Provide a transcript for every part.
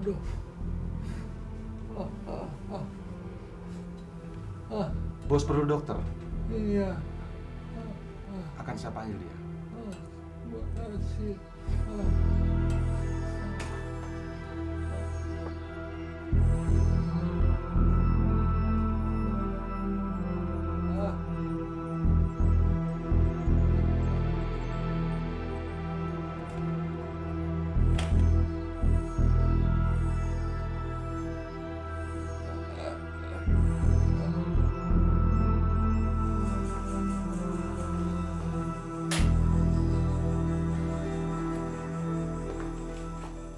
Aduh. Bos perlu dokter. Iya. Akan saya panggil dia. Makasih.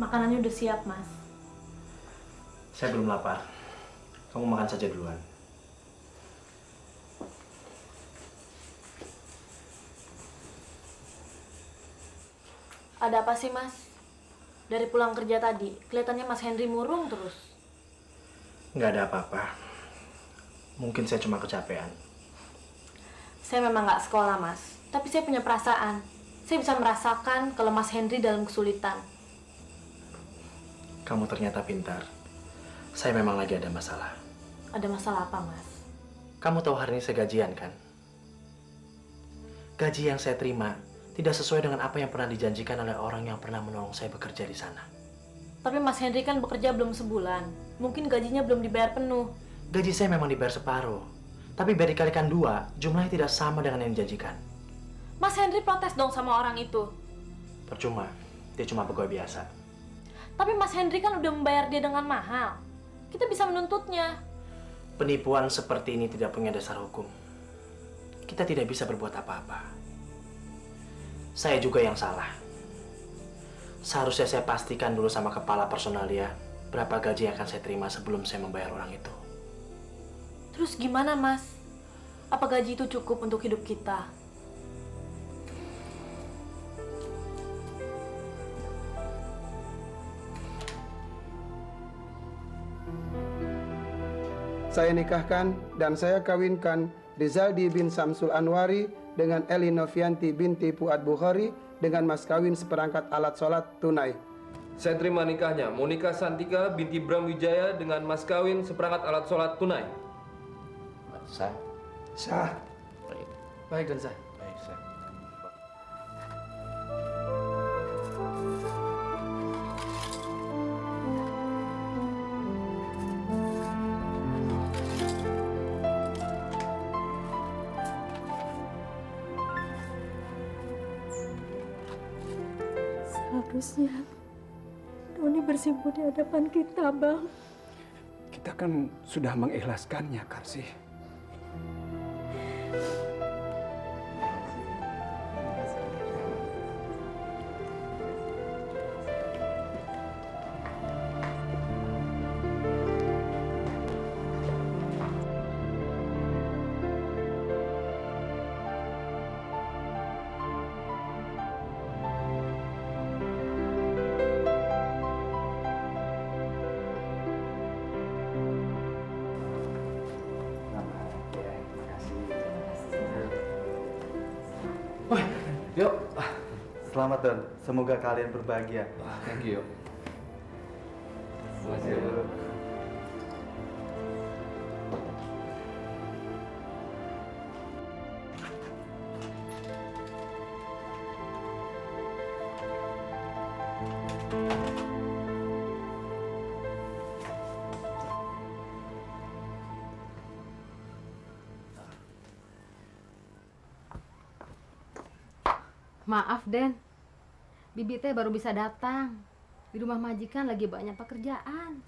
Makanannya udah siap, Mas. Saya belum lapar. Kamu makan saja duluan. Ada apa sih, Mas? Dari pulang kerja tadi, kelihatannya Mas Henry murung terus. Nggak ada apa-apa. Mungkin saya cuma kecapean. Saya memang nggak sekolah, Mas. Tapi saya punya perasaan. Saya bisa merasakan kalau Mas Henry dalam kesulitan. Kamu ternyata pintar. Saya memang lagi ada masalah. Ada masalah apa, Mas? Kamu tahu hari ini saya gajian, kan? Gaji yang saya terima tidak sesuai dengan apa yang pernah dijanjikan oleh orang yang pernah menolong saya bekerja di sana. Tapi Mas Henry kan bekerja belum sebulan. Mungkin gajinya belum dibayar penuh. Gaji saya memang dibayar separuh. Tapi biar dikalikan 2, jumlahnya tidak sama dengan yang dijanjikan. Mas Henry protes dong sama orang itu. Percuma, dia cuma pegawai biasa. Tapi Mas Henry kan udah membayar dia dengan mahal. Kita bisa menuntutnya. Penipuan seperti ini tidak punya dasar hukum. Kita tidak bisa berbuat apa-apa. Saya juga yang salah. Seharusnya saya pastikan dulu sama kepala personalia berapa gaji yang akan saya terima sebelum saya membayar orang itu. Terus gimana, Mas? Apa gaji itu cukup untuk hidup kita? Saya nikahkan dan saya kawinkan Rizaldi bin Samsul Anwari dengan Eli Novianti binti Fuad Bukhari dengan mas kawin seperangkat alat sholat tunai. Saya terima nikahnya Monika Santika binti Bram Wijaya dengan mas kawin seperangkat alat sholat tunai. Sah? Sah. Baik dan sah. Baik, sah. Seharusnya Doni bersimpuh di hadapan kita, Bang. Kita kan sudah mengikhlaskannya, Karsih. Yuk. Selamat, Don. Semoga kalian berbahagia. Thank you. Terima kasih. Maaf, Den. Bibi teh baru bisa datang. Di rumah majikan lagi banyak pekerjaan.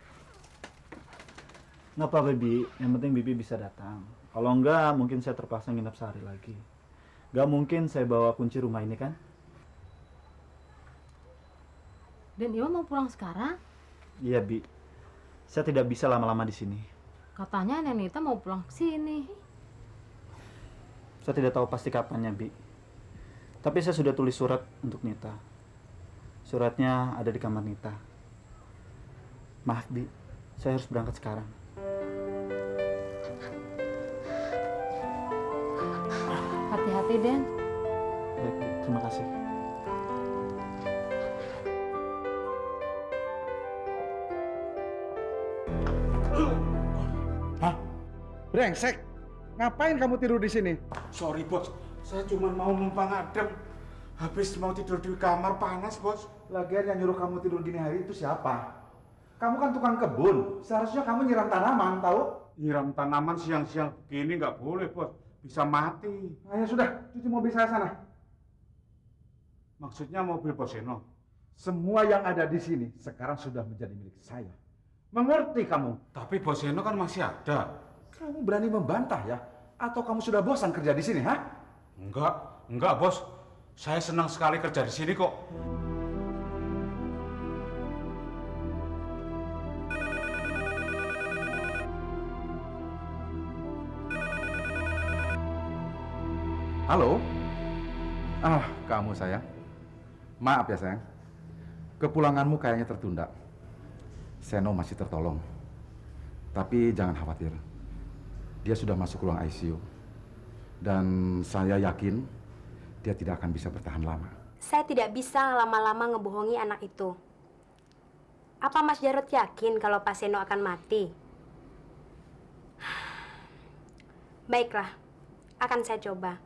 Nggak apa, Bibi. Yang penting Bibi bisa datang. Kalau enggak, mungkin saya terpaksa nginep sehari lagi. Nggak mungkin saya bawa kunci rumah ini, kan? Den Iwa mau pulang sekarang? Iya, Bi. Saya tidak bisa lama-lama di sini. Katanya Nenita mau pulang ke sini. Saya tidak tahu pasti kapannya, Bi. Tapi saya sudah tulis surat untuk Nita. Suratnya ada di kamar Nita. Maaf, Bi. Saya harus berangkat sekarang. Hati-hati, Den. Baik, Bi. Terima kasih. Brengsek. Ngapain kamu tidur di sini? Sorry bos, saya cuma mau numpang adem. Habis mau tidur di kamar panas bos. Lagian yang nyuruh kamu tidur gini hari itu siapa? Kamu kan tukang kebun. Seharusnya kamu nyiram tanaman, tahu? Nyiram tanaman siang-siang begini nggak boleh bos, bisa mati. Ayo sudah, cuci mobil saya sana. Maksudnya mobil Bos Seno? Semua yang ada di sini sekarang sudah menjadi milik saya. Mengerti kamu? Tapi Bos Seno kan masih ada. Kamu berani membantah ya? Atau kamu sudah bosan kerja di sini, ha? Enggak bos. Saya senang sekali kerja di sini kok. Halo? Kamu sayang. Maaf ya sayang. Kepulanganmu kayaknya tertunda. Seno masih tertolong. Tapi jangan khawatir. Dia sudah masuk ruang ICU. Dan saya yakin dia tidak akan bisa bertahan lama. Saya tidak bisa lama-lama ngebohongi anak itu. Apa Mas Jarod yakin kalau Pak Seno akan mati? Baiklah, akan saya coba.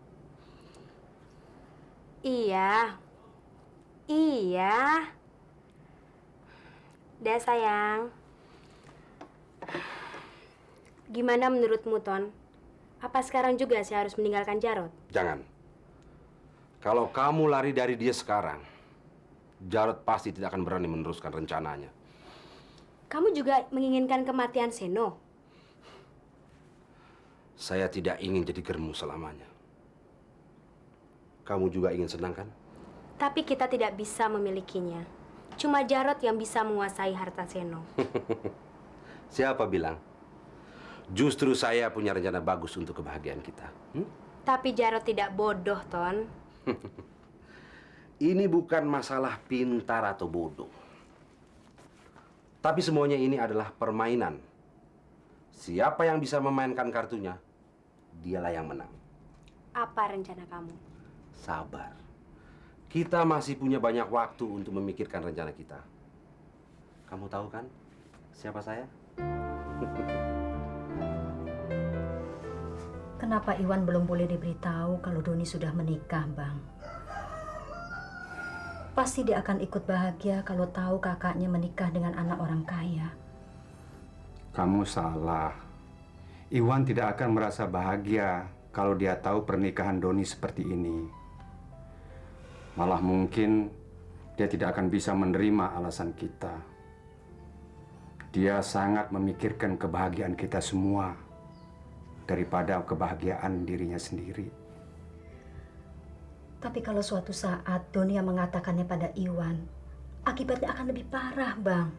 Iya. Dah sayang. Gimana menurutmu, Ton? Apa sekarang juga saya harus meninggalkan Jarod? Jangan. Kalau kamu lari dari dia sekarang, Jarod pasti tidak akan berani meneruskan rencananya. Kamu juga menginginkan kematian Seno? Saya tidak ingin jadi germu selamanya. Kamu juga ingin senang kan? Tapi kita tidak bisa memilikinya. Cuma Jarod yang bisa menguasai harta Seno. Siapa bilang? Justru saya punya rencana bagus untuk kebahagiaan kita. Tapi Jarod tidak bodoh, Ton. Ini bukan masalah pintar atau bodoh. Tapi semuanya ini adalah permainan. Siapa yang bisa memainkan kartunya, dialah yang menang. Apa rencana kamu? Sabar. Kita masih punya banyak waktu untuk memikirkan rencana kita. Kamu tahu kan siapa saya? Kenapa Iwan belum boleh diberitahu kalau Doni sudah menikah, Bang? Pasti dia akan ikut bahagia kalau tahu kakaknya menikah dengan anak orang kaya. Kamu salah. Iwan tidak akan merasa bahagia kalau dia tahu pernikahan Doni seperti ini. Malah mungkin dia tidak akan bisa menerima alasan kita. Dia sangat memikirkan kebahagiaan kita semua daripada kebahagiaan dirinya sendiri. Tapi kalau suatu saat Doni yang mengatakannya pada Iwan, akibatnya akan lebih parah, Bang.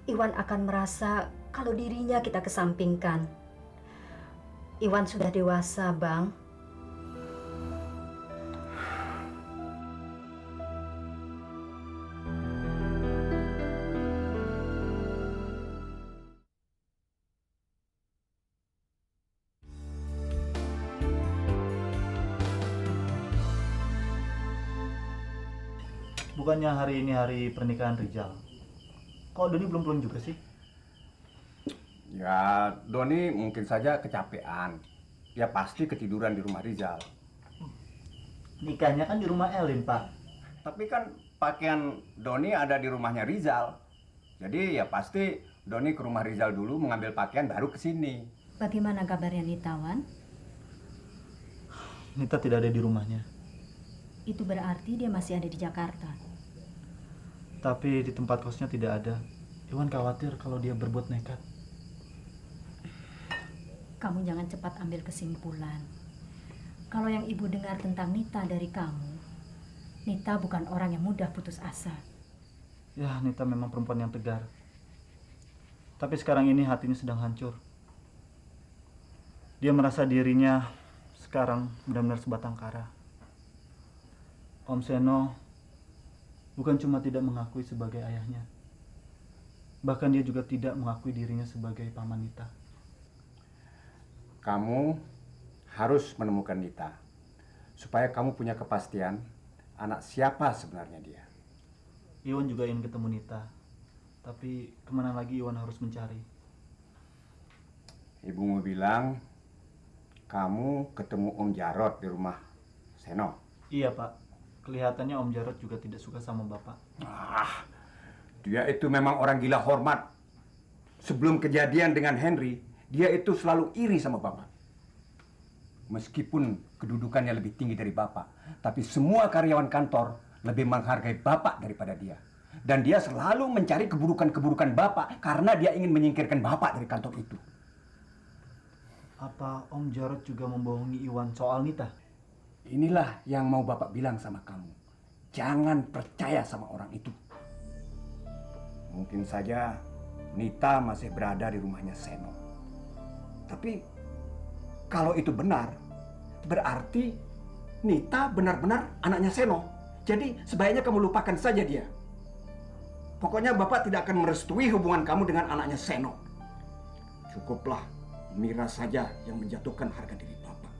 Iwan akan merasa kalau dirinya kita kesampingkan. Iwan sudah dewasa, Bang. Bukannya hari ini hari pernikahan Rizal? Kok Doni belum pulang juga sih? Ya, Doni mungkin saja kecapean. Dia pasti ketiduran di rumah Rizal. Nikahnya kan di rumah Elin, Pak. Tapi kan pakaian Doni ada di rumahnya Rizal. Jadi ya pasti Doni ke rumah Rizal dulu mengambil pakaian baru ke sini. Bagaimana kabarnya Nita, Wan? Nita tidak ada di rumahnya. Itu berarti dia masih ada di Jakarta. Tapi di tempat kosnya tidak ada. Iwan khawatir kalau dia berbuat nekat. Kamu jangan cepat ambil kesimpulan. Kalau yang ibu dengar tentang Nita dari kamu, Nita bukan orang yang mudah putus asa. Ya, Nita memang perempuan yang tegar. Tapi sekarang ini hatinya sedang hancur. Dia merasa dirinya sekarang benar-benar sebatang kara. Om Seno bukan cuma tidak mengakui sebagai ayahnya, bahkan dia juga tidak mengakui dirinya sebagai paman Nita. Kamu harus menemukan Nita, supaya kamu punya kepastian anak siapa sebenarnya dia. Iwan juga ingin ketemu Nita, tapi kemana lagi Iwan harus mencari? Ibumu bilang kamu ketemu Om Jarot di rumah Seno. Iya Pak, kelihatannya Om Jarot juga tidak suka sama Bapak. Dia itu memang orang gila hormat. Sebelum kejadian dengan Henry, dia itu selalu iri sama Bapak. Meskipun kedudukannya lebih tinggi dari Bapak, tapi semua karyawan kantor lebih menghargai Bapak daripada dia. Dan dia selalu mencari keburukan-keburukan Bapak karena dia ingin menyingkirkan Bapak dari kantor itu. Apa Om Jarot juga membohongi Iwan soal Nita? Inilah yang mau Bapak bilang sama kamu. Jangan percaya sama orang itu. Mungkin saja Nita masih berada di rumahnya Seno. Tapi kalau itu benar, berarti Nita benar-benar anaknya Seno. Jadi sebaiknya kamu lupakan saja dia. Pokoknya Bapak tidak akan merestui hubungan kamu dengan anaknya Seno. Cukuplah Mira saja yang menjatuhkan harga diri Bapak.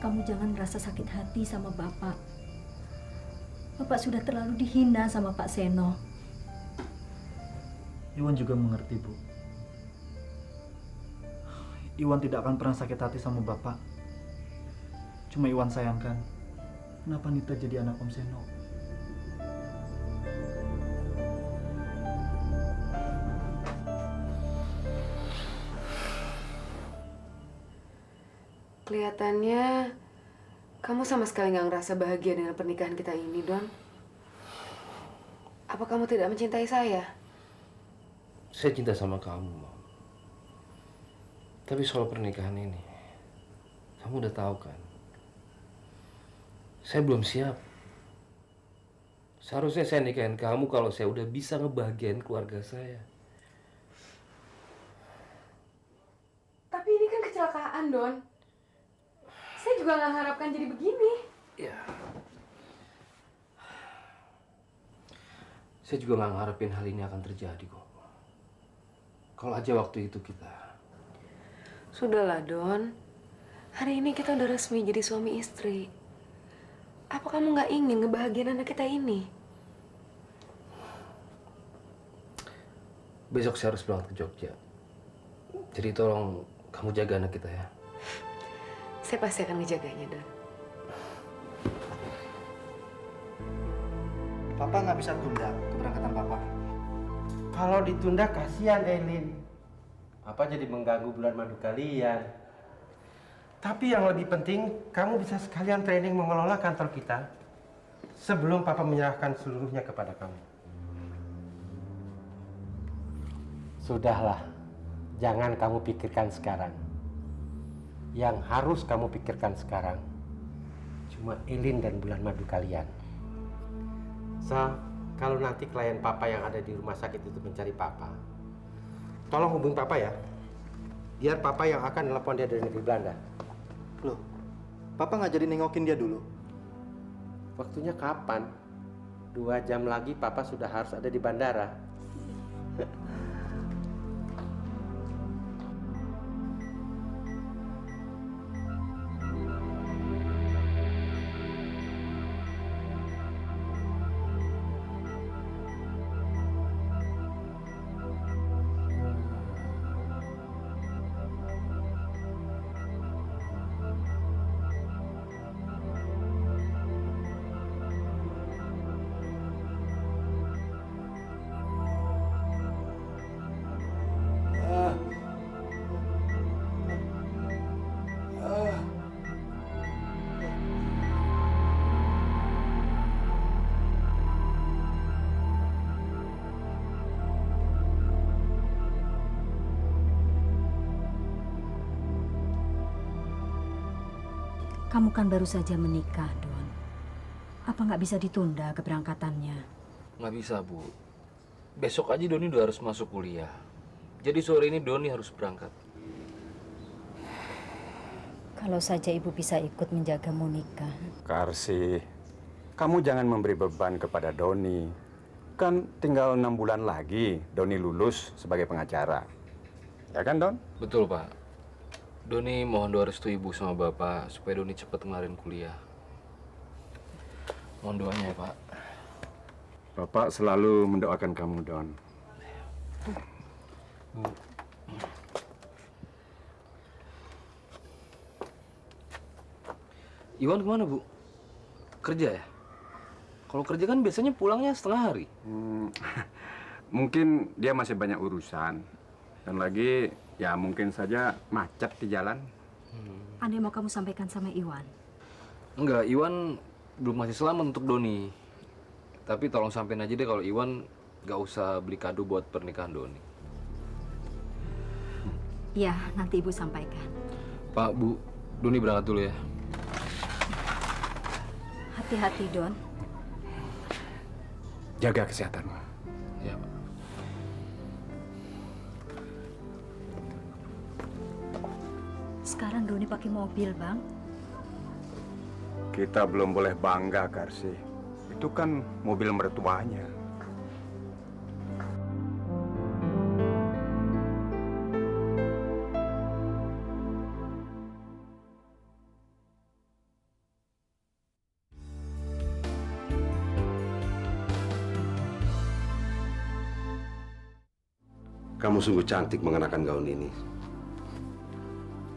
Kamu jangan merasa sakit hati sama Bapak. Bapak sudah terlalu dihina sama Pak Seno. Iwan juga mengerti, Bu. Iwan tidak akan pernah sakit hati sama Bapak. Cuma Iwan sayangkan, kenapa Nita jadi anak Om Seno? Kelihatannya kamu sama sekali nggak ngerasa bahagia dengan pernikahan kita ini, Don. Apa kamu tidak mencintai saya? Saya cinta sama kamu, Mom. Tapi soal pernikahan ini, kamu udah tahu kan? Saya belum siap. Seharusnya saya nikahin kamu kalau saya udah bisa ngebahagiain keluarga saya. Tapi ini kan kecelakaan, Don. Saya juga nggak harapkan jadi begini. Ya. Saya juga nggak ngarepin hal ini akan terjadi kok. Kalau aja waktu itu kita... Sudahlah, Don. Hari ini kita udah resmi jadi suami istri. Apa kamu nggak ingin ngebahagiain anak kita ini? Besok saya harus berangkat ke Jogja. Jadi tolong kamu jaga anak kita ya. Saya pasti akan ngejaganya, Don. Papa nggak bisa tunda keberangkatan Papa. Kalau ditunda kasihan Elin. Papa jadi mengganggu bulan madu kalian. Tapi yang lebih penting, kamu bisa sekalian training mengelola kantor kita sebelum Papa menyerahkan seluruhnya kepada kamu. Sudahlah, jangan kamu pikirkan sekarang. Yang harus kamu pikirkan sekarang cuma Elin dan bulan madu kalian. Sal, kalau nanti klien Papa yang ada di rumah sakit itu mencari Papa, tolong hubungi Papa ya. Biar Papa yang akan nelpon dia dari negeri Belanda. Loh, Papa nggak jadi nengokin dia dulu? Waktunya kapan? 2 jam lagi Papa sudah harus ada di bandara. Kamu kan baru saja menikah, Don. Apa nggak bisa ditunda keberangkatannya? Nggak bisa, Bu. Besok aja Doni udah harus masuk kuliah. Jadi sore ini Doni harus berangkat. Kalau saja ibu bisa ikut menjaga Monica. Karsi, kamu jangan memberi beban kepada Doni. Kan tinggal 6 bulan lagi Doni lulus sebagai pengacara. Ya kan, Don? Betul, Pak. Doni mohon doa restu Ibu sama Bapak supaya Doni cepat ngelarin kuliah. Mohon doanya ya, Pak. Bapak selalu mendoakan kamu, Don. Bu. Iwan kemana, Bu? Kerja ya? Kalau kerja kan biasanya pulangnya setengah hari. Mungkin dia masih banyak urusan. Dan lagi, ya mungkin saja macet di jalan. Ada yang mau kamu sampaikan sama Iwan? Enggak, Iwan belum masih selamat untuk Doni. Tapi tolong sampein aja deh kalau Iwan nggak usah beli kado buat pernikahan Doni. Ya, nanti Ibu sampaikan. Pak, Bu, Doni berangkat dulu ya. Hati-hati, Don. Jaga kesehatanmu. Ya, Pak. Sekarang Doni pakai mobil, Bang. Kita belum boleh bangga, Karsi. Itu kan mobil mertuanya. Kamu sungguh cantik mengenakan gaun ini.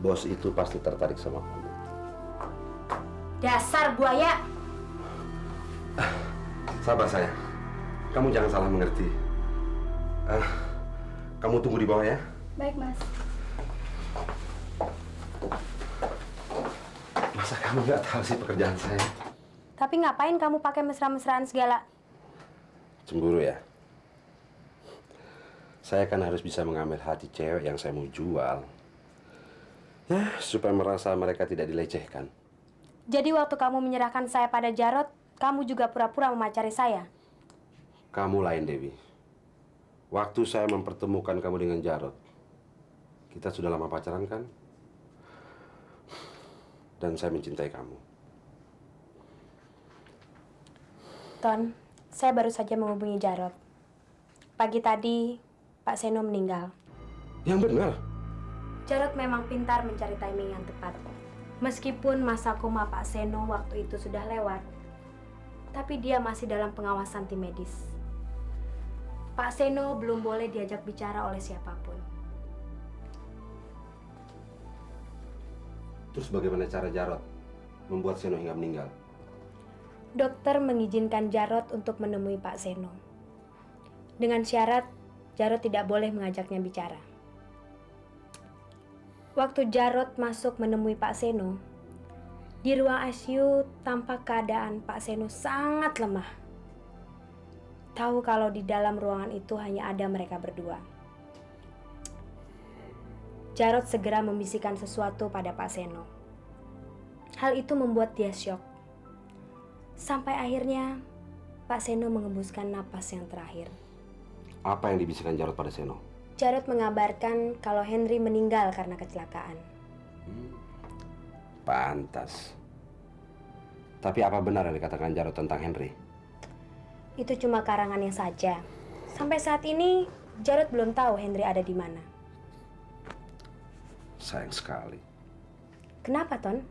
Bos itu pasti tertarik sama kamu. Dasar buaya. Sabar sayang. Kamu jangan salah mengerti. Kamu tunggu di bawah ya. Baik, Mas. Masa kamu nggak tahu sih pekerjaan saya? Tapi ngapain kamu pakai mesra-mesraan segala? Cemburu ya? Saya kan harus bisa mengambil hati cewek yang saya mau jual. Ya, supaya merasa mereka tidak dilecehkan. Jadi waktu kamu menyerahkan saya pada Jarot, kamu juga pura-pura memacari saya? Kamu lain, Dewi. Waktu saya mempertemukan kamu dengan Jarot, kita sudah lama pacaran kan? Dan saya mencintai kamu. Ton, saya baru saja menghubungi Jarot. Pagi tadi, Pak Seno meninggal. Yang benar? Jarot memang pintar mencari timing yang tepat. Meskipun masa koma Pak Seno waktu itu sudah lewat, tapi dia masih dalam pengawasan tim medis. Pak Seno belum boleh diajak bicara oleh siapapun. Terus bagaimana cara Jarot membuat Seno hingga meninggal? Dokter mengizinkan Jarot untuk menemui Pak Seno. Dengan syarat, Jarot tidak boleh mengajaknya bicara. Waktu Jarot masuk menemui Pak Seno, di ruang ICU tampak keadaan Pak Seno sangat lemah. Tahu kalau di dalam ruangan itu hanya ada mereka berdua. Jarot segera membisikkan sesuatu pada Pak Seno. Hal itu membuat dia syok. Sampai akhirnya Pak Seno mengembuskan napas yang terakhir. Apa yang dibisikkan Jarot pada Seno? Jarot mengabarkan kalau Henry meninggal karena kecelakaan. Pantas. Tapi apa benar yang dikatakan Jarot tentang Henry? Itu cuma karangannya saja. Sampai saat ini, Jarot belum tahu Henry ada di mana. Sayang sekali. Kenapa, Ton?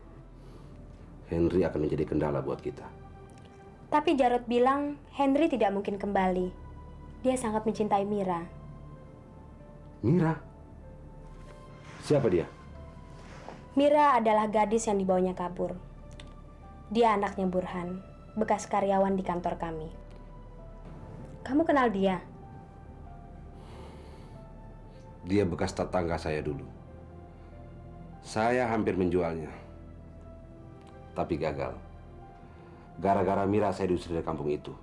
Henry akan menjadi kendala buat kita. Tapi Jarot bilang Henry tidak mungkin kembali. Dia sangat mencintai Mira. Mira? Siapa dia? Mira adalah gadis yang dibawanya kabur. Dia anaknya Burhan, bekas karyawan di kantor kami. Kamu kenal dia? Dia bekas tetangga saya dulu. Saya hampir menjualnya. Tapi gagal. Gara-gara Mira saya diusir dari kampung itu.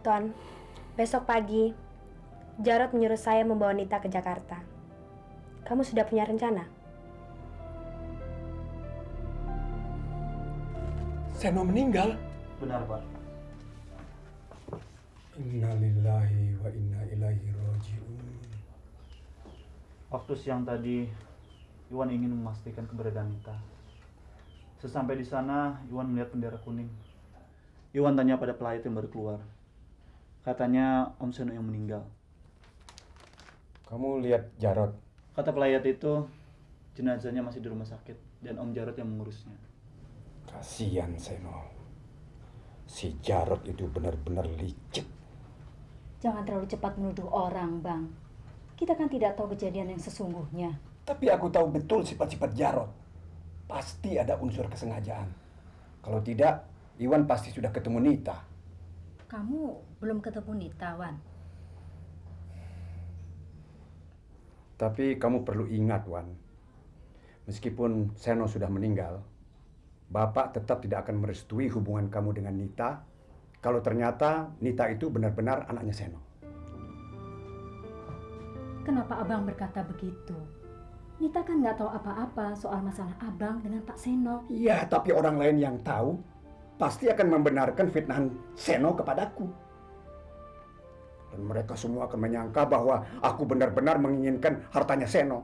Ton, besok pagi, Jarot menyuruh saya membawa Nita ke Jakarta. Kamu sudah punya rencana? Seno meninggal? Benar, Pak. Innalillahi wa inna ilaihi raji'un. Waktu siang tadi, Iwan ingin memastikan keberadaan Nita. Sesampai di sana, Iwan melihat bendera kuning. Iwan tanya pada pelayat yang baru keluar. Katanya Om Seno yang meninggal. Kamu lihat Jarot? Kata pelayat itu, jenazahnya masih di rumah sakit dan Om Jarot yang mengurusnya. Kasihan Seno. Si Jarod itu benar-benar licik. Jangan terlalu cepat menuduh orang, Bang. Kita kan tidak tahu kejadian yang sesungguhnya. Tapi aku tahu betul sifat-sifat Jarod. Pasti ada unsur kesengajaan. Kalau tidak, Iwan pasti sudah ketemu Nita. Kamu belum ketemu Nita, Wan. Tapi kamu perlu ingat, Wan. Meskipun Seno sudah meninggal, Bapak tetap tidak akan merestui hubungan kamu dengan Nita kalau ternyata Nita itu benar-benar anaknya Seno. Kenapa Abang berkata begitu? Nita kan nggak tahu apa-apa soal masalah Abang dengan Pak Seno. Iya, tapi orang lain yang tahu pasti akan membenarkan fitnahan Seno kepadaku. Dan mereka semua akan menyangka bahwa aku benar-benar menginginkan hartanya Seno.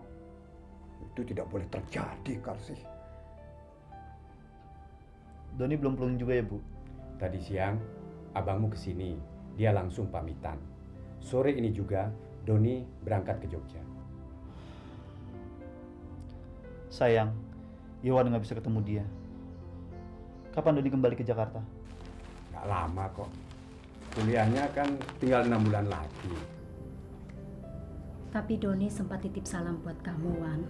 Itu tidak boleh terjadi, Karsih. Doni belum pulang juga ya, Bu? Tadi siang, abangmu kesini. Dia langsung pamitan. Sore ini juga, Doni berangkat ke Jogja. Sayang, Iwan nggak bisa ketemu dia. Kapan Doni kembali ke Jakarta? Nggak lama kok. Kuliahnya kan tinggal 6 bulan lagi. Tapi Doni sempat titip salam buat kamu, Wan.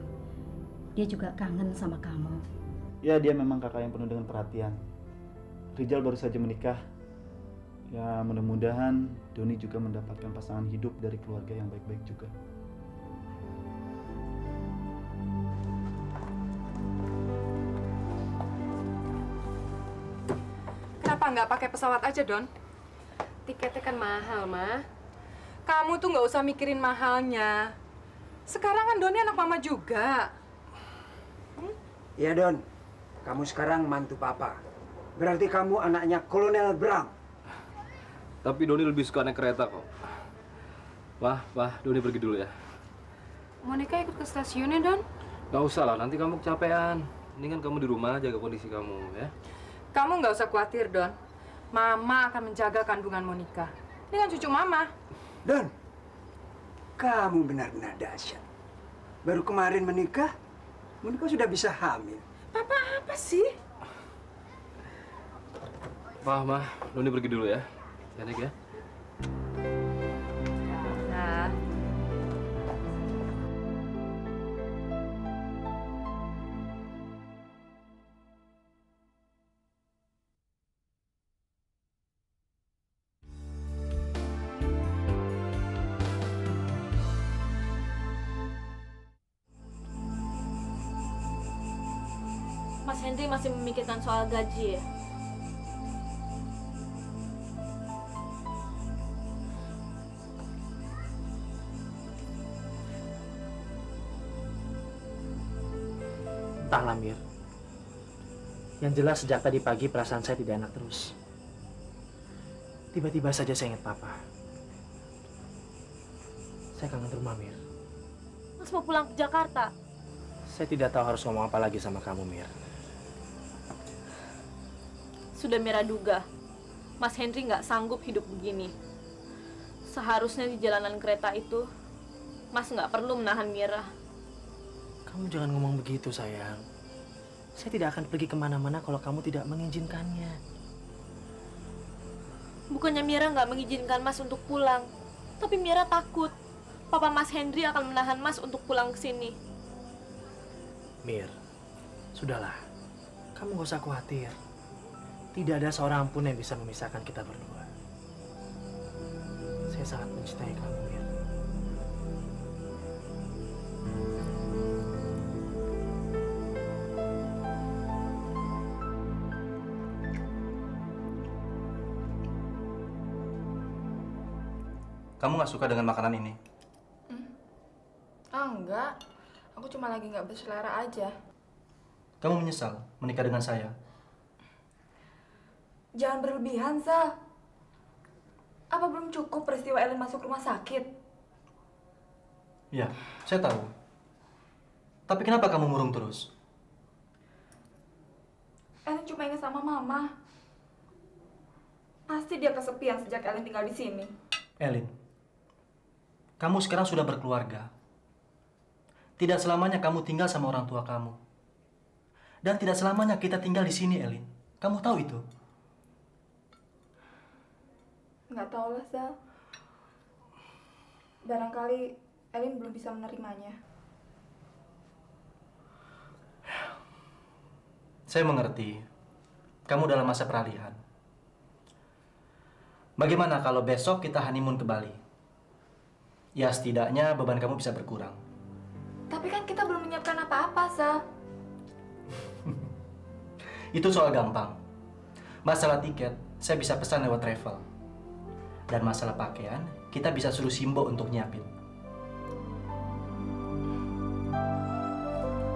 Dia juga kangen sama kamu. Ya, dia memang kakak yang penuh dengan perhatian. Rizal baru saja menikah. Ya, mudah-mudahan Doni juga mendapatkan pasangan hidup dari keluarga yang baik-baik juga. Kenapa nggak pakai pesawat aja, Don? Tiketnya kan mahal, Ma. Kamu tuh nggak usah mikirin mahalnya. Sekarang kan Doni anak Mama juga. Iya, Don. Kamu sekarang mantu Papa. Berarti kamu anaknya Kolonel Bram. Tapi Doni lebih suka naik kereta kok. Wah, Doni pergi dulu ya. Monica ikut ke stasiunnya, Don? Gak usah lah, nanti kamu kecapean. Mendingan kamu di rumah jaga kondisi kamu ya. Kamu nggak usah khawatir, Don. Mama akan menjaga kandungan Monica. Ini kan cucu Mama. Don, kamu benar-benar dahsyat. Baru kemarin menikah, Monica sudah bisa hamil. Papa apa sih? Ma, Doni pergi dulu ya. Ya. Nah. Mas Henry masih memikirkan soal gaji ya? Entahlah, Mir. Yang jelas sejak tadi pagi perasaan saya tidak enak terus. Tiba-tiba saja saya ingat Papa. Saya kangen rumah, Mir. Mas mau pulang ke Jakarta? Saya tidak tahu harus ngomong apa lagi sama kamu, Mir. Sudah Mira duga, Mas Henry nggak sanggup hidup begini. Seharusnya di jalanan kereta itu, Mas nggak perlu menahan Mira. Kamu jangan ngomong begitu, sayang. Saya tidak akan pergi kemana-mana kalau kamu tidak mengizinkannya. Bukannya Mira nggak mengizinkan Mas untuk pulang, tapi Mira takut Papa Mas Henry akan menahan Mas untuk pulang ke sini. Mir, sudahlah. Kamu gak usah khawatir. Tidak ada seorang pun yang bisa memisahkan kita berdua. Saya sangat mencintai kamu, Mir. Kamu nggak suka dengan makanan ini? Enggak. Aku cuma lagi nggak berselera aja. Kamu menyesal menikah dengan saya? Jangan berlebihan, Sal. Apa belum cukup peristiwa Ellen masuk rumah sakit? Iya, saya tahu. Tapi kenapa kamu murung terus? Ellen cuma ingat sama Mama. Pasti dia kesepian sejak Ellen tinggal di sini. Elin, kamu sekarang sudah berkeluarga. Tidak selamanya kamu tinggal sama orang tua kamu. Dan tidak selamanya kita tinggal di sini, Elin. Kamu tahu itu? Nggak tahu lah, Sal. Barangkali Elin belum bisa menerimanya. Saya mengerti. Kamu dalam masa peralihan. Bagaimana kalau besok kita honeymoon ke Bali? Ya setidaknya beban kamu bisa berkurang. Tapi kan kita belum menyiapkan apa-apa, Sal. Itu soal gampang. Masalah tiket, saya bisa pesan lewat travel. Dan masalah pakaian, kita bisa suruh Simbo untuk nyiapin.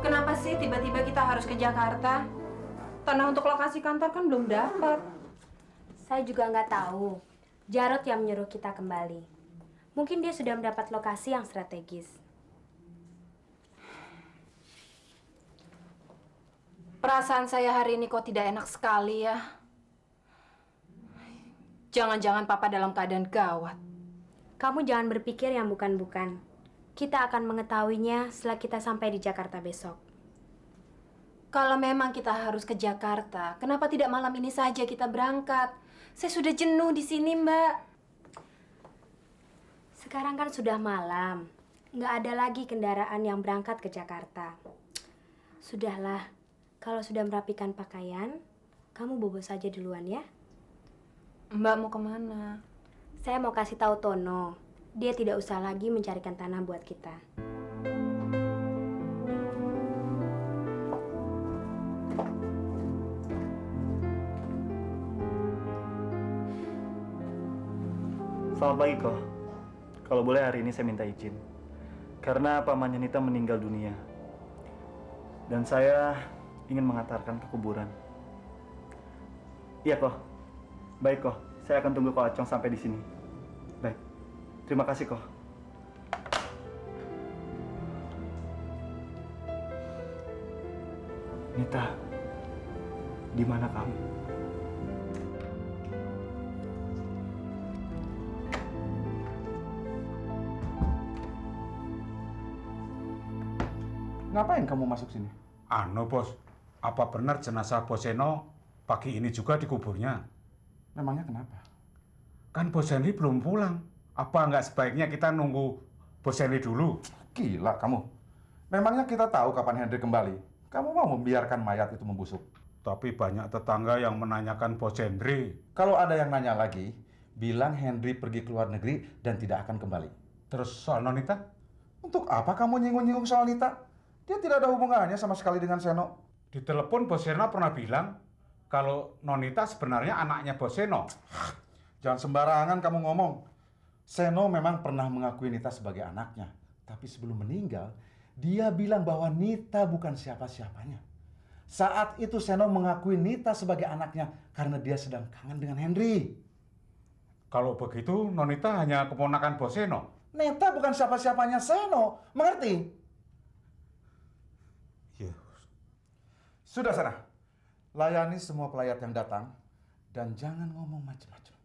Kenapa sih tiba-tiba kita harus ke Jakarta? Tanah untuk lokasi kantor kan belum dapat. Saya juga nggak tahu. Jarod yang menyuruh kita kembali. Mungkin dia sudah mendapat lokasi yang strategis. Perasaan saya hari ini kok tidak enak sekali ya. Jangan-jangan Papa dalam keadaan gawat. Kamu jangan berpikir yang bukan-bukan. Kita akan mengetahuinya setelah kita sampai di Jakarta besok. Kalau memang kita harus ke Jakarta, kenapa tidak malam ini saja kita berangkat? Saya sudah jenuh di sini, Mbak. Sekarang kan sudah malam. Nggak ada lagi kendaraan yang berangkat ke Jakarta. Sudahlah, kalau sudah merapikan pakaian, kamu bobo saja duluan ya. Mbak mau kemana? Saya mau kasih tahu Tono. Dia tidak usah lagi mencarikan tanah buat kita. Selamat pagi, Ko. Kalau boleh hari ini saya minta izin. Karena pamannya Nita meninggal dunia. Dan saya ingin mengantarkan ke kuburan. Iya, Ko. Baik, Ko. Saya akan tunggu Ko Acong sampai di sini. Baik. Terima kasih, Ko. Nita, di mana kamu? Ngapain kamu masuk sini? Anu, Bos. Apa benar jenazah Bos Seno pagi ini juga dikuburnya? Memangnya kenapa? Kan Bos Henry belum pulang. Apa nggak sebaiknya kita nunggu Bos Henry dulu? Gila kamu. Memangnya kita tahu kapan Henry kembali? Kamu mau membiarkan mayat itu membusuk? Tapi banyak tetangga yang menanyakan Bos Henry. Kalau ada yang nanya lagi, bilang Henry pergi ke luar negeri dan tidak akan kembali. Terus soal Nonita? Untuk apa kamu nyinggung-nyinggung soal Nita? Dia tidak ada hubungannya sama sekali dengan Seno. Di telepon Bos Seno pernah bilang kalau Nonita sebenarnya anaknya Bos Seno. Jangan sembarangan kamu ngomong. Seno memang pernah mengakui Nita sebagai anaknya. Tapi sebelum meninggal, dia bilang bahwa Nita bukan siapa-siapanya. Saat itu Seno mengakui Nita sebagai anaknya karena dia sedang kangen dengan Henry. Kalau begitu, Nonita hanya keponakan Bos Seno. Nita bukan siapa-siapanya Seno, mengerti? Ya. Sudah sana, layani semua pelayat yang datang dan jangan ngomong macam-macam.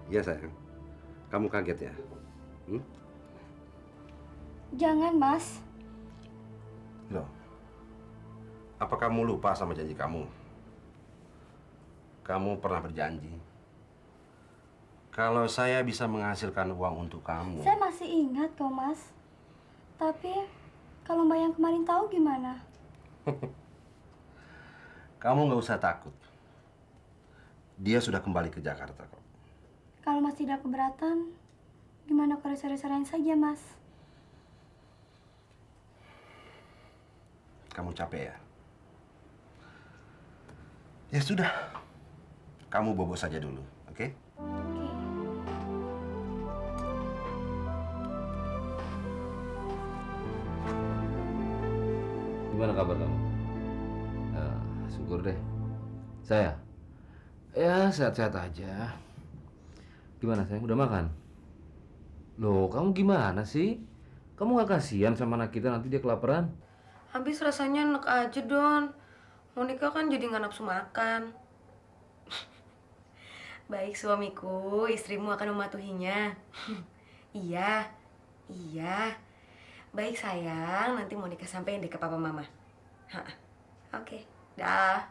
Ya sayang, kamu kaget ya? Jangan, Mas. Loh, apa kamu lupa sama janji kamu? Kamu pernah berjanji kalau saya bisa menghasilkan uang untuk kamu. Saya masih ingat kok, Mas. Tapi kalau Mbak yang kemarin tahu gimana? Kamu nggak usah takut. Dia sudah kembali ke Jakarta kok. Kalau Mas tidak keberatan, gimana kalau sore-sorean saja, Mas? Kamu capek ya? Ya sudah. Kamu bobo saja dulu, oke? Gimana kabar kamu? Ya, syukur deh. Saya? Ya, sehat-sehat aja. Gimana sayang, udah makan? Loh, kamu gimana sih? Kamu gak kasihan sama anak kita nanti dia kelaparan? Habis rasanya enak aja, Don. Monica kan jadi nggak nafsu makan. Baik suamiku, istrimu akan mematuhinya. Iya, iya. Baik sayang, nanti Monica sampein deh ke papa mama. Oke, dah.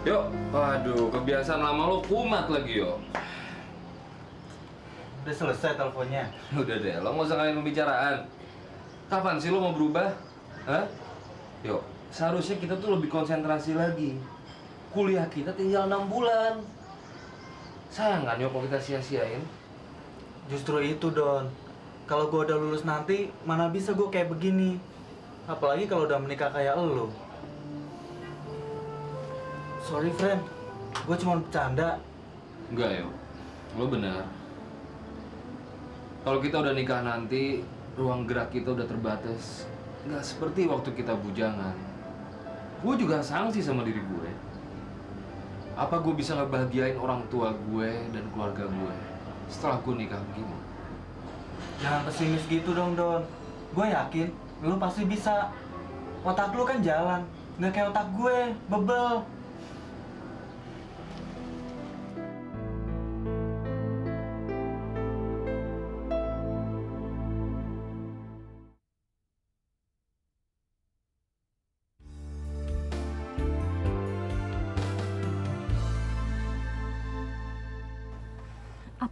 Yuk, waduh, kebiasaan lama lo kumat lagi, yo. Udah selesai teleponnya. Udah deh, lo nggak usah ngalahin pembicaraan. Kapan sih lo mau berubah? Hah? Yuk, seharusnya kita tuh lebih konsentrasi lagi. Kuliah kita tinggal 6 bulan. Sayang kan, yuk, kalau kita sia-siain. Justru itu, Don. Kalau gue udah lulus nanti, mana bisa gue kayak begini. Apalagi kalau udah menikah kayak lo. Sorry, friend. Gue cuma bercanda. Enggak, yo. Lo benar. Kalau kita udah nikah nanti, ruang gerak kita udah terbatas. Nggak seperti waktu kita bujangan. Gue juga sanksi sama diri gue. Apa gue bisa ngebahagiain orang tua gue dan keluarga gue setelah gue nikah begini? Jangan pesimis gitu dong, Don. Gue yakin lu pasti bisa. Otak lu kan jalan. Nggak kayak otak gue, bebel.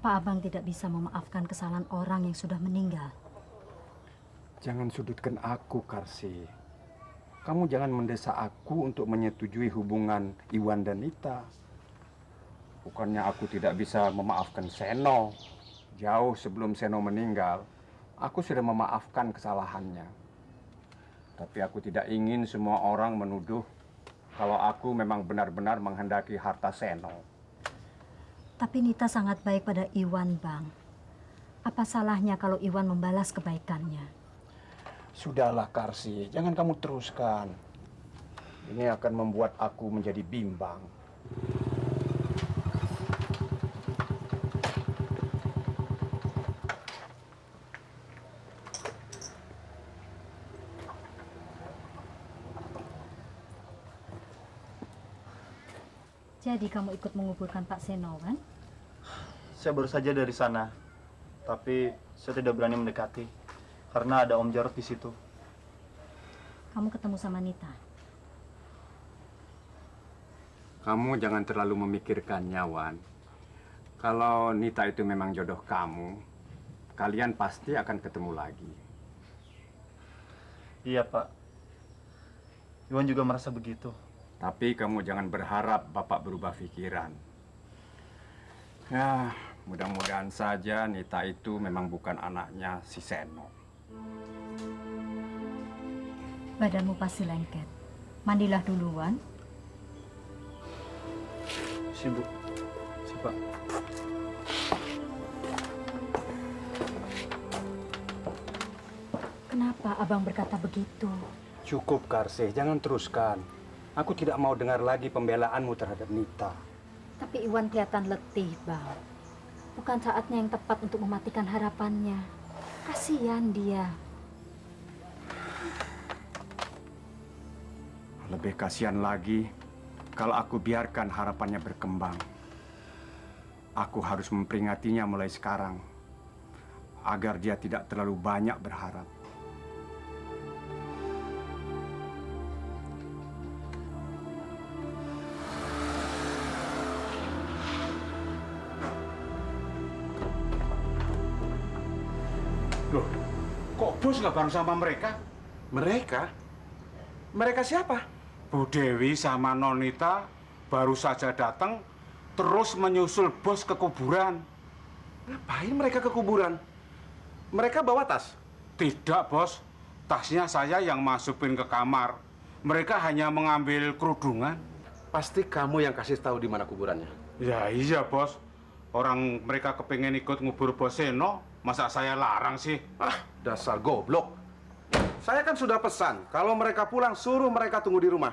Apa abang tidak bisa memaafkan kesalahan orang yang sudah meninggal? Jangan sudutkan aku, Karsi. Kamu jangan mendesak aku untuk menyetujui hubungan Iwan dan Nita. Bukannya aku tidak bisa memaafkan Seno. Jauh sebelum Seno meninggal, aku sudah memaafkan kesalahannya. Tapi aku tidak ingin semua orang menuduh kalau aku memang benar-benar menghendaki harta Seno. Tapi Nita sangat baik pada Iwan, Bang. Apa salahnya kalau Iwan membalas kebaikannya? Sudahlah, Karsi. Jangan kamu teruskan. Ini akan membuat aku menjadi bimbang. Jadi kamu ikut menguburkan Pak Seno, kan? Saya baru saja dari sana. Tapi saya tidak berani mendekati. Karena ada Om Jarot di situ. Kamu ketemu sama Nita? Kamu jangan terlalu memikirkannya, Wan. Kalau Nita itu memang jodoh kamu, kalian pasti akan ketemu lagi. Iya, Pak. Iwan juga merasa begitu. Tapi kamu jangan berharap Bapak berubah pikiran. Ya, mudah-mudahan saja Nita itu memang bukan anaknya si Seno. Badanmu pasti lengket. Mandilah duluan. Sibuk. Pak. Kenapa abang berkata begitu? Cukup, Karsi. Jangan teruskan. Aku tidak mau dengar lagi pembelaanmu terhadap Nita. Tapi Iwan kelihatan letih, Bang. Bukan saatnya yang tepat untuk mematikan harapannya. Kasihan dia. Lebih kasihan lagi kalau aku biarkan harapannya berkembang. Aku harus memperingatinya mulai sekarang agar dia tidak terlalu banyak berharap. Loh, kok bos nggak bareng sama mereka? Mereka? Mereka siapa? Bu Dewi sama Nonita baru saja datang, terus menyusul bos ke kuburan. Ngapain mereka ke kuburan? Mereka bawa tas? Tidak, bos. Tasnya saya yang masukin ke kamar. Mereka hanya mengambil kerudungan. Pasti kamu yang kasih tahu di mana kuburannya? Ya iya, bos. Orang mereka kepengen ikut ngubur bos Seno, masa saya larang sih? Ah, dasar goblok. Saya kan sudah pesan, kalau mereka pulang suruh mereka tunggu di rumah.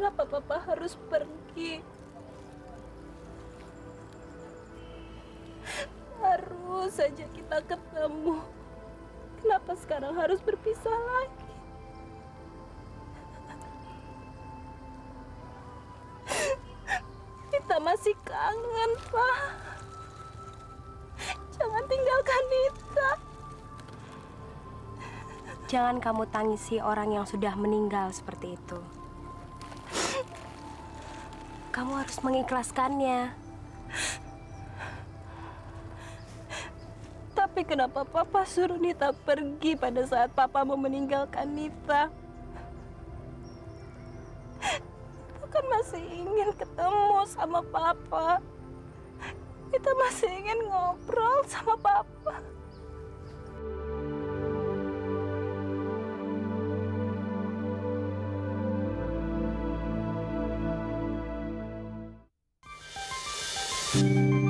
Kenapa Papa harus pergi? Harus saja kita ketemu. Kenapa sekarang harus berpisah lagi? Kita masih kangen, Pak. Jangan tinggalkan Nita. Jangan kamu tangisi orang yang sudah meninggal seperti itu. Kamu harus mengikhlaskannya. Tapi kenapa Papa suruh Nita pergi pada saat Papa mau meninggalkan Nita? Kita kan masih ingin ketemu sama Papa. Kita masih ingin ngobrol sama Papa. Thank you.